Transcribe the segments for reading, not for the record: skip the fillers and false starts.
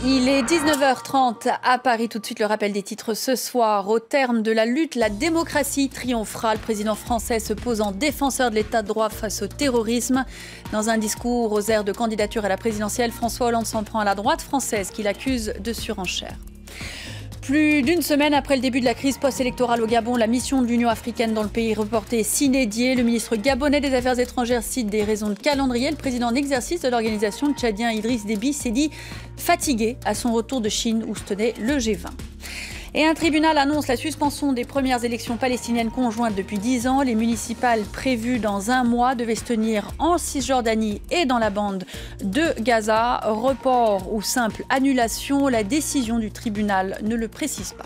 Il est 19h30 à Paris. Tout de suite, le rappel des titres ce soir. Au terme de la lutte, la démocratie triomphera. Le président français se pose en défenseur de l'état de droit face au terrorisme. Dans un discours aux airs de candidature à la présidentielle, François Hollande s'en prend à la droite française qu'il accuse de surenchère. Plus d'une semaine après le début de la crise post-électorale au Gabon, la mission de l'Union africaine dans le pays est reportée sine die. Le ministre gabonais des Affaires étrangères cite des raisons de calendrier. Le président en exercice de l'organisation, le Tchadien Idriss Déby, s'est dit fatigué à son retour de Chine où se tenait le G20. Et un tribunal annonce la suspension des premières élections palestiniennes conjointes depuis 10 ans. Les municipales prévues dans un mois devaient se tenir en Cisjordanie et dans la bande de Gaza. Report ou simple annulation, la décision du tribunal ne le précise pas.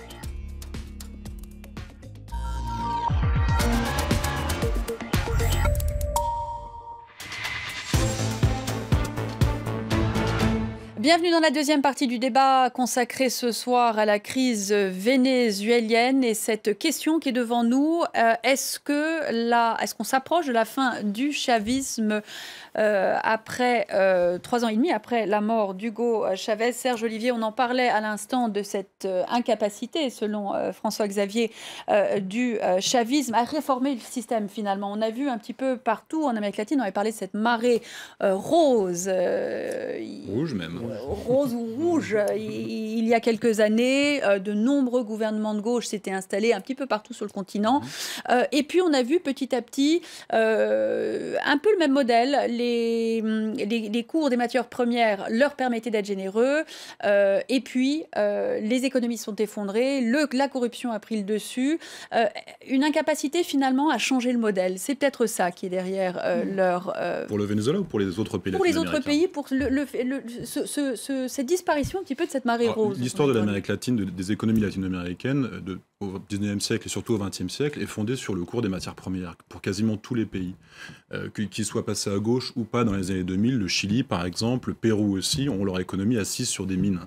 Bienvenue dans la deuxième partie du débat consacré ce soir à la crise vénézuélienne et cette question qui est devant nous, est-ce qu'on s'approche de la fin du chavisme après 3 ans et demi après la mort d'Hugo Chavez? Serge Olivier, on en parlait à l'instant de cette incapacité, selon François Xavier, du chavisme à réformer le système finalement. On a vu un petit peu partout en Amérique latine, on avait parlé de cette marée rose. Rouge même. Rose ou rouge. Il y a quelques années, de nombreux gouvernements de gauche s'étaient installés un petit peu partout sur le continent. Et puis on a vu petit à petit un peu le même modèle. Les cours des matières premières leur permettaient d'être généreux. Et puis les économies sont effondrées. La corruption a pris le dessus. Une incapacité finalement à changer le modèle. C'est peut-être ça qui est derrière leur... Pour le Venezuela ou pour les autres pays latino-américains? Pour les autres pays, pour cette disparition un petit peu de cette marée rose. L'histoire de l'Amérique latine, des économies latino-américaines au 19e siècle et surtout au 20e siècle est fondée sur le cours des matières premières pour quasiment tous les pays. Qu'ils soient passés à gauche ou pas dans les années 2000, le Chili par exemple, le Pérou aussi, ont leur économie assise sur des mines.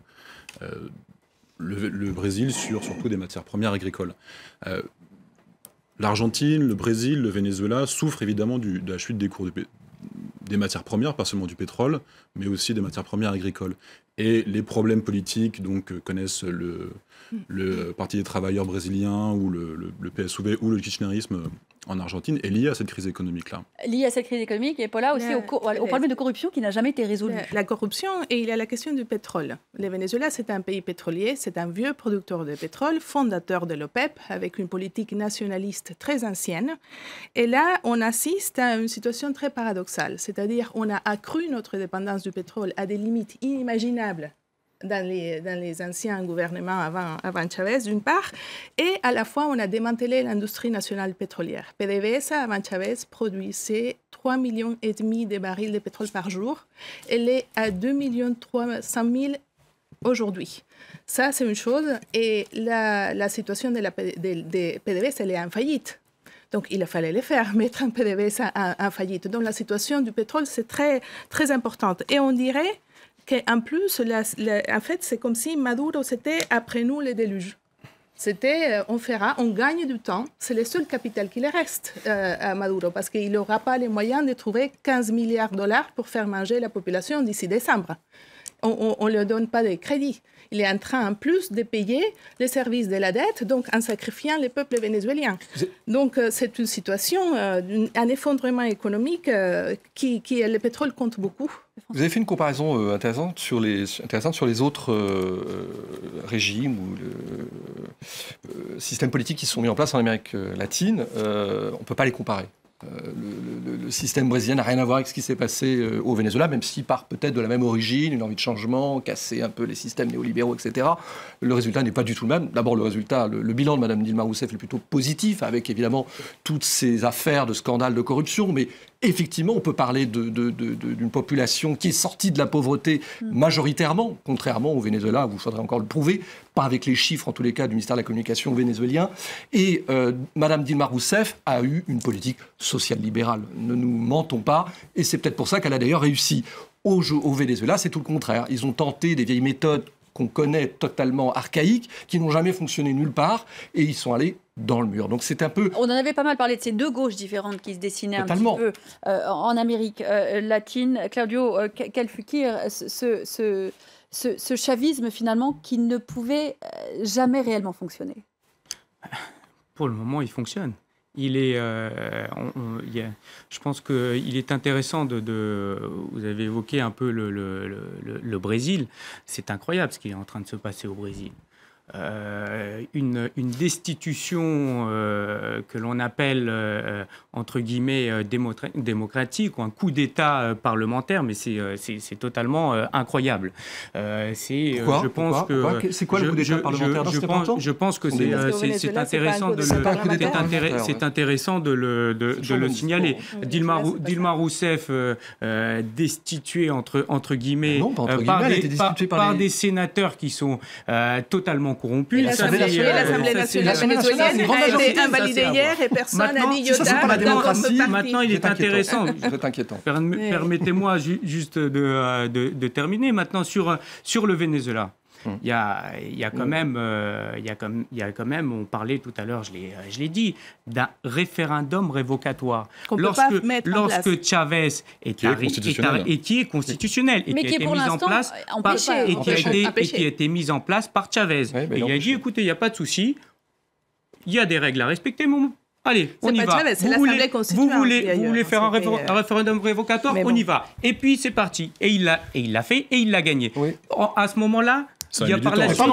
Le Brésil surtout des matières premières agricoles. L'Argentine, le Brésil, le Venezuela souffrent évidemment de la chute des cours des matières premières, pas seulement du pétrole, mais aussi des matières premières agricoles. Et les problèmes politiques connaissent le Parti des travailleurs brésilien ou le PSUV ou le kirchnerisme en Argentine est lié à cette crise économique-là. Lié à cette crise économique et Paula aussi au problème de corruption qui n'a jamais été résolu. La corruption, et il y a la question du pétrole. Le Venezuela, c'est un pays pétrolier, c'est un vieux producteur de pétrole, fondateur de l'OPEP, avec une politique nationaliste très ancienne. Et là, on assiste à une situation très paradoxale, c'est-à-dire on a accru notre dépendance du pétrole à des limites inimaginables dans les anciens gouvernements avant Chavez, d'une part, et à la fois, on a démantelé l'industrie nationale pétrolière. PDVSA, avant Chavez, produisait 3,5 millions de barils de pétrole par jour. Elle est à 2,3 millions aujourd'hui. Ça, c'est une chose. Et la situation de PDVSA, elle est en faillite. Donc, il fallait le faire, mettre un PDVSA en faillite. Donc, la situation du pétrole, c'est très, très importante. Et on dirait qu'en plus, en fait, c'est comme si Maduro, c'était après nous le déluge. C'était, on gagne du temps. C'est le seul capital qui lui reste à Maduro, parce qu'il n'aura pas les moyens de trouver 15 milliards de dollars pour faire manger la population d'ici décembre. On ne lui donne pas de crédit. Il est en train, en plus, de payer les services de la dette, donc en sacrifiant les peuples vénézuéliens. Donc, c'est une situation, un effondrement économique qui le pétrole compte beaucoup. Vous avez fait une comparaison intéressante sur les autres régimes ou systèmes politiques qui sont mis en place en Amérique latine. On ne peut pas les comparer. Le système brésilien n'a rien à voir avec ce qui s'est passé au Venezuela, même s'il part peut-être de la même origine, une envie de changement, casser un peu les systèmes néolibéraux, etc. Le résultat n'est pas du tout le même. D'abord, le bilan de Mme Dilma Rousseff est plutôt positif, avec évidemment toutes ces affaires de scandales de corruption, mais effectivement, on peut parler d'une population qui est sortie de la pauvreté majoritairement, contrairement au Venezuela, où il faudrait encore le prouver, pas avec les chiffres en tous les cas du ministère de la Communication vénézuélien. Et Mme Dilma Rousseff a eu une politique social-libérale. Ne nous mentons pas. Et c'est peut-être pour ça qu'elle a d'ailleurs réussi. Au Venezuela, c'est tout le contraire. Ils ont tenté des vieilles méthodes qu'on connaît totalement archaïques, qui n'ont jamais fonctionné nulle part, et ils sont allés dans le mur. Donc c'est un peu... On en avait pas mal parlé de ces deux gauches différentes qui se dessinaient Totalement. un petit peu en Amérique latine. Claudio Calfuquir, ce chavisme finalement qui ne pouvait jamais réellement fonctionner. Pour le moment, il fonctionne. Il est, je pense qu'il est intéressant vous avez évoqué un peu le Brésil. C'est incroyable ce qui est en train de se passer au Brésil. Une destitution que l'on appelle entre guillemets démocratique ou un coup d'État parlementaire, mais c'est totalement incroyable. Pourquoi ? Je pense que c'est quoi le coup d'État parlementaire ? je pense que c'est intéressant de le signaler. Dilma Rousseff destituée entre guillemets par des sénateurs qui sont totalement corrompus. L'Assemblée nationale a été invalidée hier et personne n'a dit iota. Maintenant, il est intéressant. C'est inquiétant. Permettez-moi juste de terminer. Maintenant, sur le Venezuela. Il y a quand même, on parlait tout à l'heure, je l'ai dit, d'un référendum révocatoire. Lorsque Chavez et qui est constitutionnel et qui a été mis en place qui a été mis en place par Chavez. Et il a dit, écoutez, il n'y a pas de souci, il y a des règles à respecter. Allez, on y va. Vous voulez faire un référendum révocatoire, on y va. Et puis c'est parti. Et il l'a fait et il l'a gagné. Oui. À ce moment-là, il y a par la suite,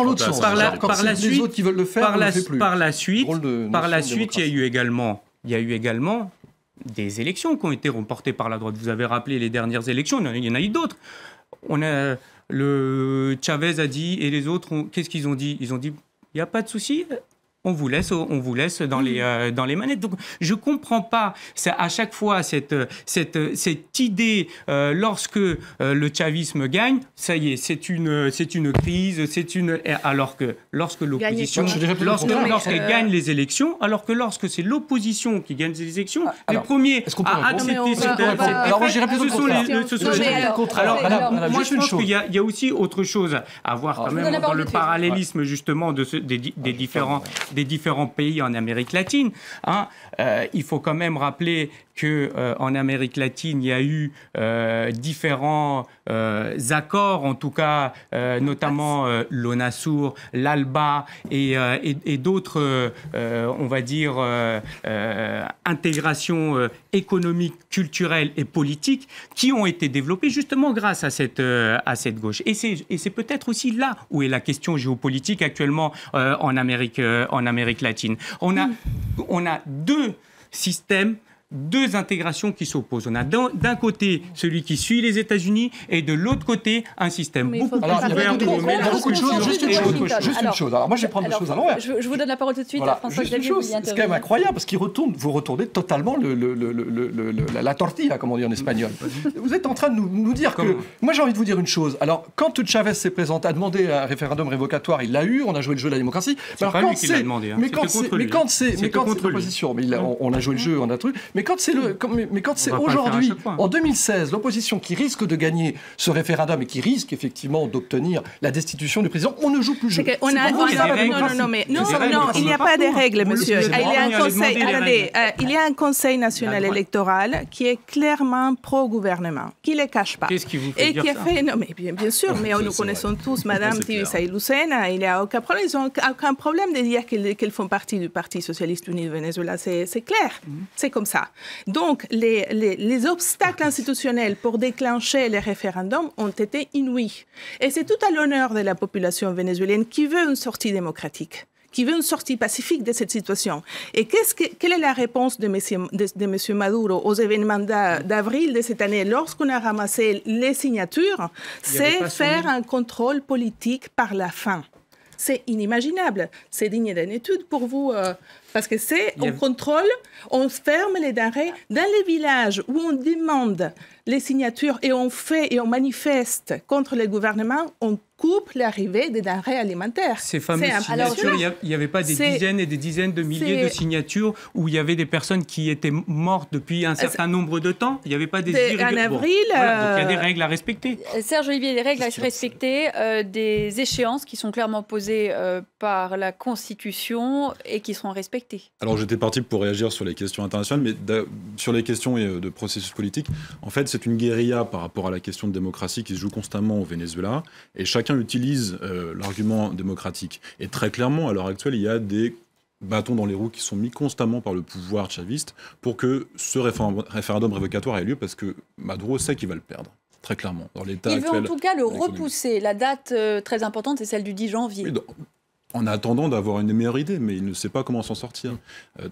les autres qui veulent le faire, par la suite, il y a eu également des élections qui ont été remportées par la droite. Vous avez rappelé les dernières élections, il y en a eu d'autres. Chavez a dit, et les autres, qu'est-ce qu'ils ont dit ? Ils ont dit, il n'y a pas de souci. On vous laisse dans les manettes. Donc, je comprends pas à chaque fois cette idée lorsque le chavisme gagne, ça y est, c'est une crise, alors que lorsque l'opposition, lorsqu'elle gagne les élections, alors que lorsque c'est l'opposition qui gagne les élections, les premiers à accepter cette. Alors, j'irai plutôt le contraire. Alors, moi, je pense qu'il y a aussi autre chose à voir quand même dans le parallélisme justement des différents pays en Amérique latine. Il faut quand même rappeler qu'en Amérique latine, il y a eu différents accords, en tout cas, notamment l'ONASUR, l'ALBA et d'autres, on va dire, intégrations économiques, culturelles et politiques qui ont été développées justement grâce à cette gauche. Et c'est peut-être aussi là où est la question géopolitique actuellement en Amérique latine. On a deux systèmes, deux intégrations qui s'opposent. On a d'un côté celui qui suit les États-Unis et de l'autre côté un système beaucoup plus ouvert. Juste une chose. Alors moi je vais prendre les choses à l'envers. Je vous donne la parole tout de suite à François-Xavier. C'est quand même incroyable parce vous retournez totalement la tortilla, comme on dit en espagnol. Vous êtes en train de nous dire que... Moi j'ai envie de vous dire une chose. Alors quand Chavez s'est présenté, a demandé un référendum révocatoire, il l'a eu, on a joué le jeu de la démocratie. C'est pas lui qui l'a demandé. Mais quand c'est l'opposition, on a joué le jeu, on a truc. Mais quand c'est aujourd'hui, en 2016, l'opposition qui risque de gagner ce référendum et qui risque effectivement d'obtenir la destitution du président, on ne joue plus le jeu. Non, il n'y a pas de règles, monsieur. Il y a un conseil national électoral qui est clairement pro-gouvernement, qui ne le cache pas. Qu'est-ce qui vous fait dire ça ? Non, mais bien sûr, mais nous connaissons tous Madame Tibisay Lucena, il n'y a aucun problème. Ils n'ont aucun problème de dire qu'elles font partie du Parti socialiste uni du Venezuela. C'est clair, c'est comme ça. Donc, les obstacles institutionnels pour déclencher les référendums ont été inouïs. Et c'est tout à l'honneur de la population vénézuélienne qui veut une sortie démocratique, qui veut une sortie pacifique de cette situation. Et quelle est la réponse de M. Maduro aux événements d'avril de cette année, lorsqu'on a ramassé les signatures? C'est faire un contrôle politique par la fin. C'est inimaginable. C'est digne d'une étude pour vous, Parce que on contrôle, on ferme les denrées. Dans les villages où on demande les signatures et on manifeste contre le gouvernement, on coupe l'arrivée des denrées alimentaires. Ces fameuses signatures, il n'y avait pas des dizaines et des dizaines de milliers de signatures où il y avait des personnes qui étaient mortes depuis un certain nombre de temps. Il n'y avait pas des en avril. Donc il y a des règles à respecter. Serge Olivier, les règles à respecter, des échéances qui sont clairement posées par la Constitution et qui seront respectées. Alors j'étais parti pour réagir sur les questions internationales, mais sur les questions de processus politique, en fait c'est une guérilla par rapport à la question de démocratie qui se joue constamment au Venezuela, et chacun utilise l'argument démocratique. Et très clairement, à l'heure actuelle, il y a des bâtons dans les roues qui sont mis constamment par le pouvoir chaviste pour que ce référendum révocatoire ait lieu, parce que Maduro sait qu'il va le perdre. Très clairement. Dans l'état actuel, il veut en tout cas le repousser. La date très importante, c'est celle du 10 janvier. Oui, en attendant d'avoir une meilleure idée, mais il ne sait pas comment s'en sortir.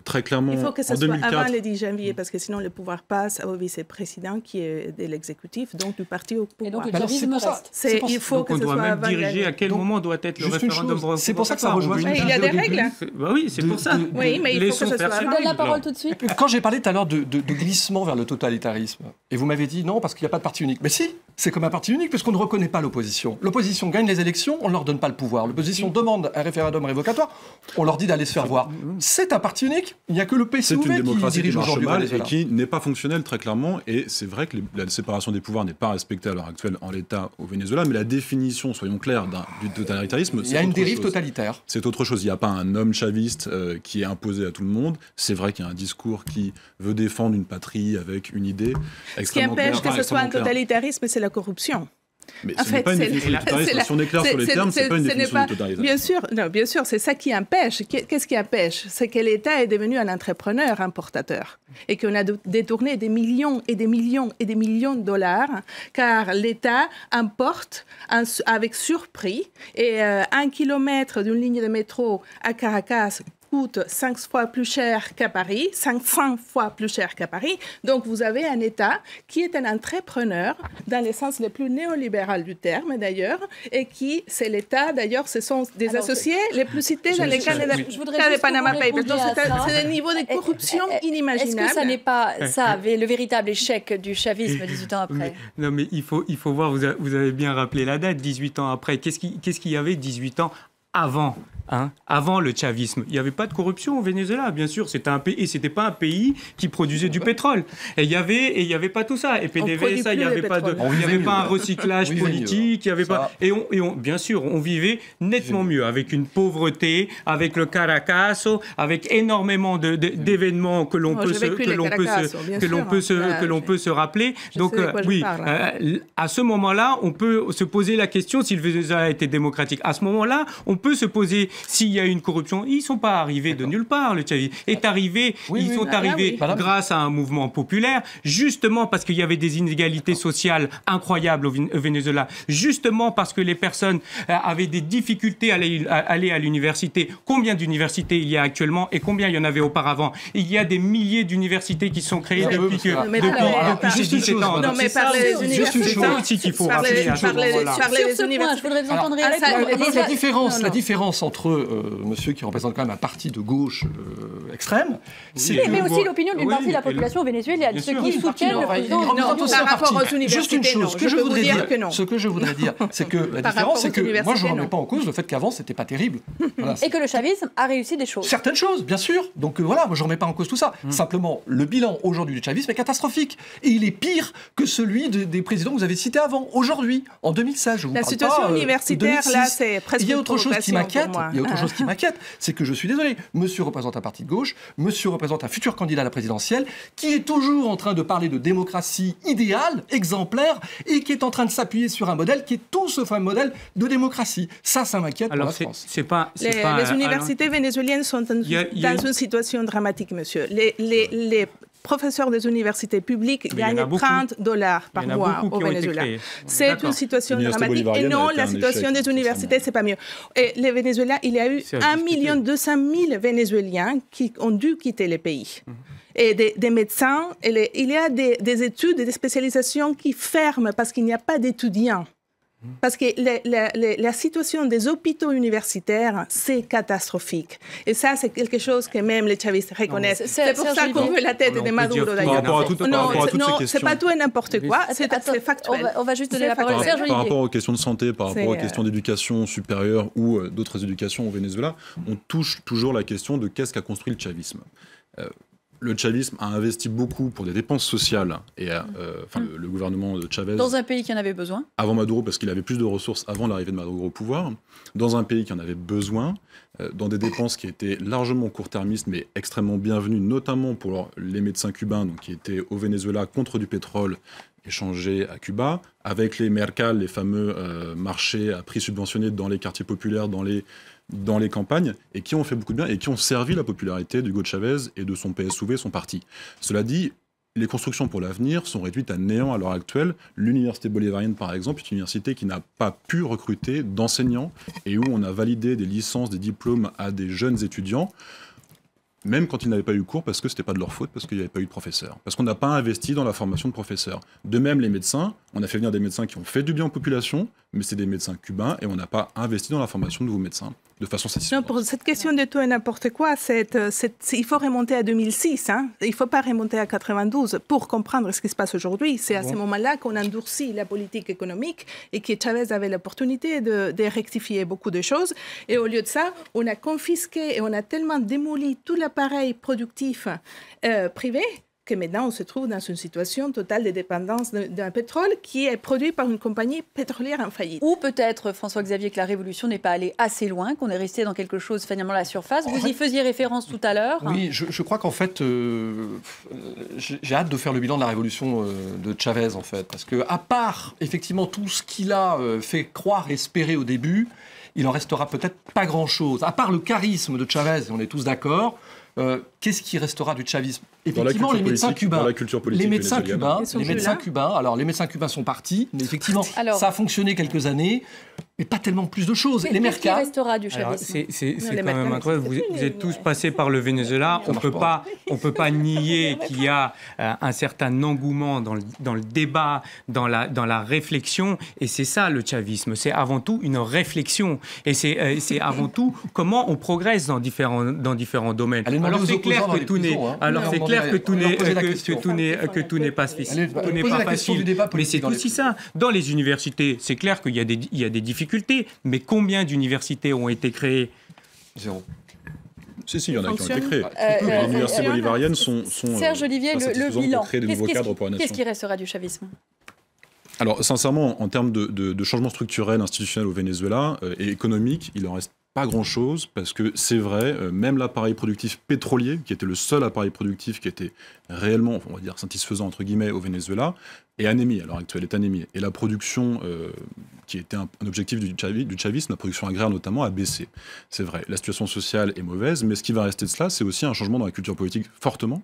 Très clairement, il faut que ça en 2004, soit avant le 10 janvier, parce que sinon le pouvoir passe au vice-président qui est de l'exécutif, donc du parti au pouvoir. Et donc le chavisme reste. Il faut que on doit même diriger à quel moment doit être le référendum. C'est pour ça que ça rejoint. Il y a des règles. Oui, c'est pour ça. Oui, mais il faut que ce soit avant. Je donne la parole tout de suite. Quand j'ai parlé tout à l'heure de glissement vers le totalitarisme, et vous m'avez dit non parce qu'il n'y a pas de parti unique. Mais si, c'est comme un parti unique parce qu'on ne reconnaît pas l'opposition. L'opposition gagne les élections, on ne leur donne pas le pouvoir. L'opposition demande un référendum révocatoire, on leur dit d'aller se faire voir. C'est un parti unique. Il n'y a que le PSUV qui dirige aujourd'hui le Venezuela. Et qui n'est pas fonctionnel très clairement. Et c'est vrai que la séparation des pouvoirs n'est pas respectée à l'heure actuelle en l'état au Venezuela. Mais la définition, soyons clairs, du totalitarisme, il y a une dérive totalitaire. C'est autre chose. Il n'y a pas un homme chaviste qui est imposé à tout le monde. C'est vrai qu'il y a un discours qui veut défendre une patrie avec une idée extrêmement claire. Ce qui empêche que ce soit un totalitarisme, c'est la corruption. Mais ce n'est pas une définition du totalitarisme. Si on est clair sur les termes, ce n'est pas une définition du totalitarisme. Bien sûr, c'est ça qui empêche. Qu'est-ce qui empêche? C'est que l'État est devenu un entrepreneur importateur et qu'on a détourné des millions et des millions et des millions de dollars, car l'État importe avec surprix, et 1 kilomètre d'une ligne de métro à Caracas coûte 5 fois plus cher qu'à Paris, 500 fois plus cher qu'à Paris. Donc, vous avez un État qui est un entrepreneur, dans le sens le plus néolibéral du terme, d'ailleurs, et qui, c'est l'État, d'ailleurs, ce sont des associés les plus cités dans les cas de Panama Papers. Donc, c'est un niveau de corruption inimaginable. Est-ce que ça n'est pas ça, le véritable échec du chavisme 18 ans après? Non, mais il faut voir, vous avez bien rappelé la date, 18 ans après. Qu'est-ce qu'il y avait 18 ans avant? Avant le chavisme, il n'y avait pas de corruption au Venezuela, bien sûr. C'était un pays, et c'était pas un pays qui produisait du pétrole. Et il y avait pas tout ça. Et PDVSA, il n'y avait pas un recyclage politique. Il y avait pas. Et bien sûr, on vivait nettement mieux, avec une pauvreté, avec le Caracaso, avec énormément d'événements que l'on peut se rappeler. Donc oui, à ce moment-là, on peut se poser la question si le Venezuela était démocratique. À ce moment-là, on peut se poser s'il y a une corruption. Ils ne sont pas arrivés de nulle part, le chavisme. Ils sont arrivés grâce à un mouvement populaire, justement parce qu'il y avait des inégalités sociales incroyables au Venezuela, justement parce que les personnes avaient des difficultés à aller à l'université. Combien d'universités il y a actuellement et combien il y en avait auparavant? Il y a des milliers d'universités qui sont créées depuis ces 17 ans. Non, mais parler des universités, c'est ça aussi qu'il faut rappeler à ce moment-là. Sur ce point, je voudrais vous entendre réagir. La différence entre monsieur qui représente quand même un parti de gauche extrême, mais aussi l'opinion d'une partie de la population vénézuélienne, ceux qui soutiennent le président. Par rapport aux universités, juste une chose, ce que je voudrais dire, c'est que la différence, c'est que moi je ne remets pas en cause le fait qu'avant c'était pas terrible. Et que le chavisme a réussi des choses. Certaines choses, bien sûr. Donc voilà, moi je ne remets pas en cause tout ça. Simplement, le bilan aujourd'hui du chavisme est catastrophique. Et il est pire que celui des présidents que vous avez cités avant, aujourd'hui, en 2016. La situation universitaire, là, c'est presque il y a autre chose qui m'inquiète. Il y a autre chose qui m'inquiète, c'est que je suis désolé. Monsieur représente un parti de gauche, monsieur représente un futur candidat à la présidentielle, qui est toujours en train de parler de démocratie idéale, exemplaire, et qui est en train de s'appuyer sur un modèle qui est tout sauf un modèle de démocratie. Ça m'inquiète pour la France. Les universités vénézuéliennes sont dans une situation dramatique, monsieur. Les professeurs des universités publiques gagnent $30 par mois au Venezuela. C'est une situation dramatique. Et non, la situation des universités, c'est pas mieux. Et le Venezuela, il y a eu 1 200 000 Vénézuéliens qui ont dû quitter le pays. Et des médecins, il y a des études et des spécialisations qui ferment parce qu'il n'y a pas d'étudiants. Parce que la situation des hôpitaux universitaires, c'est catastrophique. Et ça, c'est quelque chose que même les chavistes reconnaissent. C'est pour ça qu'on veut la tête de Maduro, d'ailleurs. Non, c'est pas tout et n'importe quoi, c'est factuel. On va juste donner la parole à Serge Olivier. Par rapport aux questions de santé, par rapport aux questions d'éducation supérieure ou d'autres éducations au Venezuela, on touche toujours la question de qu'est-ce qu'a construit le chavisme. Le chavisme a investi beaucoup pour des dépenses sociales, et le gouvernement de Chavez... Dans un pays qui en avait besoin. Avant Maduro, parce qu'il avait plus de ressources avant l'arrivée de Maduro au pouvoir. Dans un pays qui en avait besoin, dans des dépenses qui étaient largement court-termistes, mais extrêmement bienvenues, notamment pour les médecins cubains, donc, qui étaient au Venezuela contre du pétrole échangé à Cuba, avec les mercals, les fameux marchés à prix subventionnés dans les quartiers populaires, dans les campagnes, et qui ont fait beaucoup de bien et qui ont servi la popularité d'Hugo Chavez et de son PSUV, son parti. Cela dit, les constructions pour l'avenir sont réduites à néant à l'heure actuelle. L'université bolivarienne, par exemple, est une université qui n'a pas pu recruter d'enseignants et où on a validé des licences, des diplômes à des jeunes étudiants, même quand ils n'avaient pas eu cours, parce que ce n'était pas de leur faute, parce qu'il n'y avait pas eu de professeurs. Parce qu'on n'a pas investi dans la formation de professeurs. De même, les médecins, on a fait venir des médecins qui ont fait du bien aux populations, mais c'est des médecins cubains, et on n'a pas investi dans la formation de nouveaux médecins de façon satisfaisante. Non, pour cette question de tout et n'importe quoi, il faut remonter à 2006. Il ne faut pas remonter à 92 pour comprendre ce qui se passe aujourd'hui. C'est à ce moment-là qu'on endurcit la politique économique et que Chavez avait l'opportunité de rectifier beaucoup de choses. Et au lieu de ça, on a confisqué et on a tellement démoli tout l'appareil productif privé que maintenant on se trouve dans une situation totale de dépendance d'un pétrole qui est produit par une compagnie pétrolière en faillite. Ou peut-être, François-Xavier, que la révolution n'est pas allée assez loin, qu'on est resté dans quelque chose finalement à la surface. Vous y faisiez référence tout à l'heure. Oui, je crois qu'en fait, j'ai hâte de faire le bilan de la révolution de Chavez, en fait. Parce que, à part, effectivement, tout ce qu'il a fait croire, espérer au début, il en restera peut-être pas grand-chose. À part le charisme de Chavez, on est tous d'accord, qu'est-ce qui restera du chavisme? Effectivement, les médecins cubains. Les médecins cubains. Alors, les médecins cubains sont partis, mais effectivement, ça a fonctionné quelques années, mais pas tellement plus de choses. Les mercats. Qu'est-ce qui restera du chavisme? C'est quand même incroyable. Vous êtes tous passés par le Venezuela. On peut pas nier qu'il y a un certain engouement dans le débat, dans la réflexion, et c'est ça le chavisme. C'est avant tout une réflexion, et c'est avant tout comment on progresse dans différents domaines. Alors c'est clair que tout n'est pas facile, mais c'est aussi ça. Dans les universités, c'est clair qu'il y a des difficultés, mais combien d'universités ont été créées? Zéro. Si, il y en a qui ont été créées. Les universités bolivariennes sont Serge Olivier, le bilan. Qu'est-ce qui restera du chavisme? Alors, sincèrement, en termes de changement structurel, institutionnel au Venezuela et économique, il en reste pas grand-chose, parce que c'est vrai, même l'appareil productif pétrolier, qui était le seul appareil productif qui était réellement, on va dire, satisfaisant, entre guillemets, au Venezuela, est anémie, à l'heure actuelle, est anémie. Et la production, qui était un objectif du chavisme, la production agraire notamment, a baissé. C'est vrai, la situation sociale est mauvaise, mais ce qui va rester de cela, c'est aussi un changement dans la culture politique fortement.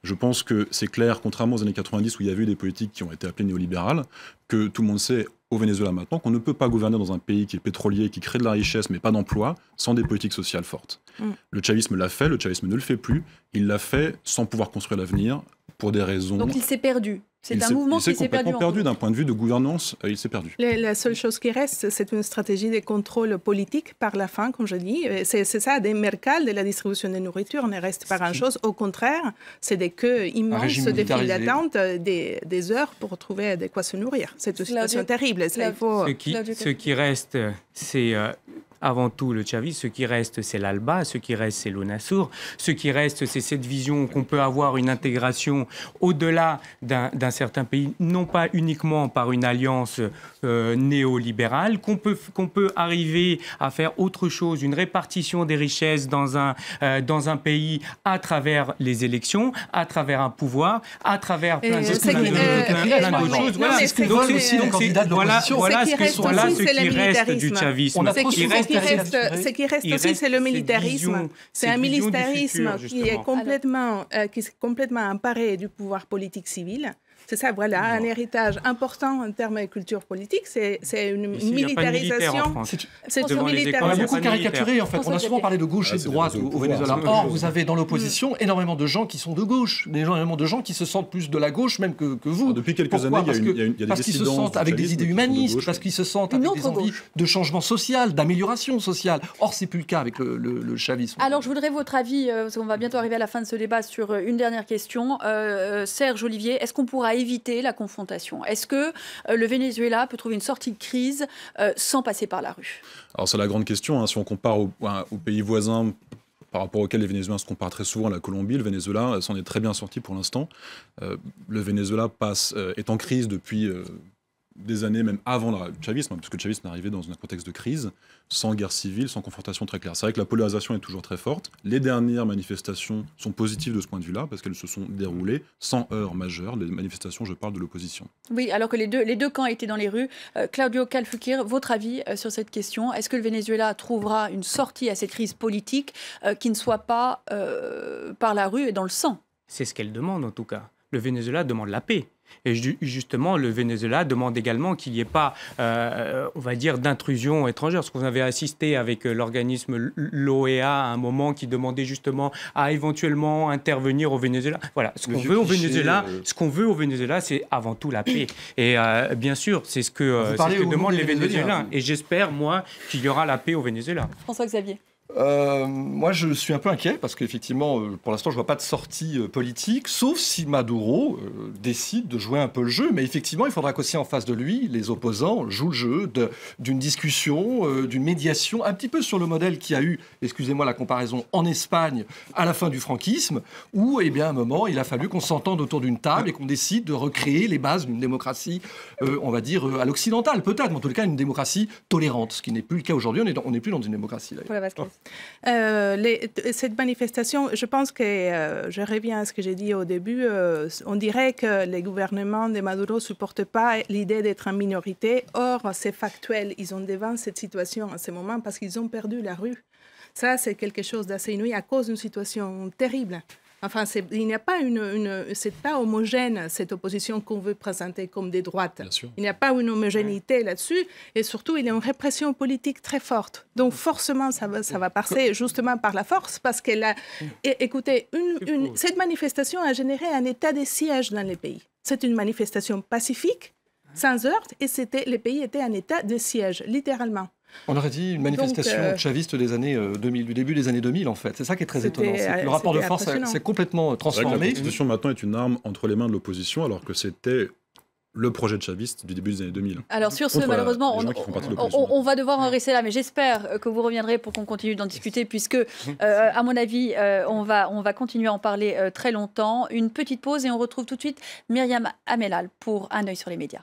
Je pense que c'est clair, contrairement aux années 90, où il y avait eu des politiques qui ont été appelées néolibérales, que tout le monde sait au Venezuela maintenant qu'on ne peut pas gouverner dans un pays qui est pétrolier, qui crée de la richesse, mais pas d'emploi, sans des politiques sociales fortes. Le chavisme l'a fait, le chavisme ne le fait plus. Il l'a fait sans pouvoir construire l'avenir, pour des raisons... Donc il s'est perdu. C'est un mouvement qui s'est complètement perdu d'un point de vue de gouvernance, il s'est perdu. La seule chose qui reste, c'est une stratégie de contrôle politique par la fin, comme je dis. C'est ça, des mercals de la distribution de nourriture ne reste pas grand-chose. Au contraire, c'est des queues immenses, des files d'attente, des heures pour trouver de quoi se nourrir. C'est une situation terrible. Ce qui reste, c'est... Avant tout, le chavisme, ce qui reste, c'est l'ALBA, ce qui reste, c'est l'UNASUR, ce qui reste, c'est cette vision qu'on peut avoir une intégration au-delà d'un certain pays, non pas uniquement par une alliance néolibérale, qu'on peut arriver à faire autre chose, une répartition des richesses dans un pays à travers les élections, à travers un pouvoir, à travers plein d'autres choses. Voilà ce qui reste du chavisme. Ce qui reste aussi, c'est le militarisme. C'est un militarisme qui est complètement emparé du pouvoir politique civil. C'est ça, voilà, un héritage important en termes de culture politique, c'est une militarisation. C'est une On a beaucoup caricaturé, en fait. On a souvent parlé de gauche et de droite au Venezuela. Or, vous avez dans l'opposition énormément de gens qui sont de gauche, énormément de gens qui se sentent plus de la gauche même que vous. Alors, depuis quelques années, il y a des parce qu'ils se sentent avec des idées humanistes, parce qu'ils se sentent avec des envies de changement social, d'amélioration sociale. Or, c'est plus le cas avec le chavisme. Alors, je voudrais votre avis, parce qu'on va bientôt arriver à la fin de ce débat, sur une dernière question. Serge, Olivier, est-ce qu'on pourra éviter la confrontation? Est-ce que le Venezuela peut trouver une sortie de crise sans passer par la rue? Alors c'est la grande question, hein. Si on compare aux pays voisins par rapport auxquels les Vénézuéliens se comparent très souvent, la Colombie, le Venezuela s'en est très bien sorti pour l'instant. Le Venezuela est en crise depuis des années, même avant le chavisme, puisque le chavisme est arrivé dans un contexte de crise, sans guerre civile, sans confrontation très claire. C'est vrai que la polarisation est toujours très forte. Les dernières manifestations sont positives de ce point de vue-là, parce qu'elles se sont déroulées sans heurts majeurs. Les manifestations, je parle de l'opposition. Oui, alors que les deux camps étaient dans les rues. Claudio Calfuquir, votre avis sur cette question? Est-ce que le Venezuela trouvera une sortie à cette crise politique qui ne soit pas par la rue et dans le sang? C'est ce qu'elle demande en tout cas. Le Venezuela demande la paix. Et justement, le Venezuela demande également qu'il n'y ait pas, on va dire, d'intrusion étrangère. Ce qu'on avait assisté avec l'organisme l'OEA à un moment qui demandait justement à éventuellement intervenir au Venezuela. Voilà, ce qu'on veut au Venezuela, c'est avant tout la paix. Et bien sûr, c'est ce que demandent les Vénézuéliens. Et j'espère, moi, qu'il y aura la paix au Venezuela. François-Xavier. Moi, je suis un peu inquiet parce qu'effectivement, pour l'instant, je ne vois pas de sortie politique, sauf si Maduro décide de jouer un peu le jeu. Mais effectivement, il faudra qu'aussi en face de lui, les opposants jouent le jeu d'une discussion, d'une médiation, un petit peu sur le modèle qu'il y a eu, excusez-moi la comparaison, en Espagne à la fin du franquisme, où, eh bien, à un moment, il a fallu qu'on s'entende autour d'une table et qu'on décide de recréer les bases d'une démocratie, on va dire, à l'occidentale, peut-être, mais en tout cas, une démocratie tolérante, ce qui n'est plus le cas aujourd'hui. On n'est plus dans une démocratie, d'ailleurs. Cette manifestation, je pense que, je reviens à ce que j'ai dit au début, on dirait que les gouvernements de Maduro ne supportent pas l'idée d'être en minorité. Or, c'est factuel, ils ont devant cette situation en ce moment parce qu'ils ont perdu la rue. Ça, c'est quelque chose d'assez inouï à cause d'une situation terrible. Enfin, il n'y a pas c'est pas homogène, cette opposition qu'on veut présenter comme des droites. Il n'y a pas une homogénéité là-dessus. Et surtout, il y a une répression politique très forte. Donc, forcément, ça va passer justement par la force. Parce qu'elle a... Écoutez, cette manifestation a généré un état de siège dans les pays. C'est une manifestation pacifique, sans heurts, et le pays était en état de siège, littéralement. On aurait dit une manifestation chaviste des années 2000, du début des années 2000, en fait. C'est ça qui est très étonnant. Le rapport de force s'est complètement transformé. La Constitution, maintenant, est une arme entre les mains de l'opposition, alors que c'était le projet de chaviste du début des années 2000. Alors sur ce, malheureusement, on va devoir en rester là, mais j'espère que vous reviendrez pour qu'on continue d'en discuter, puisque, à mon avis, on va continuer à en parler très longtemps. Une petite pause et on retrouve tout de suite Myriam Amelal pour Un œil sur les médias.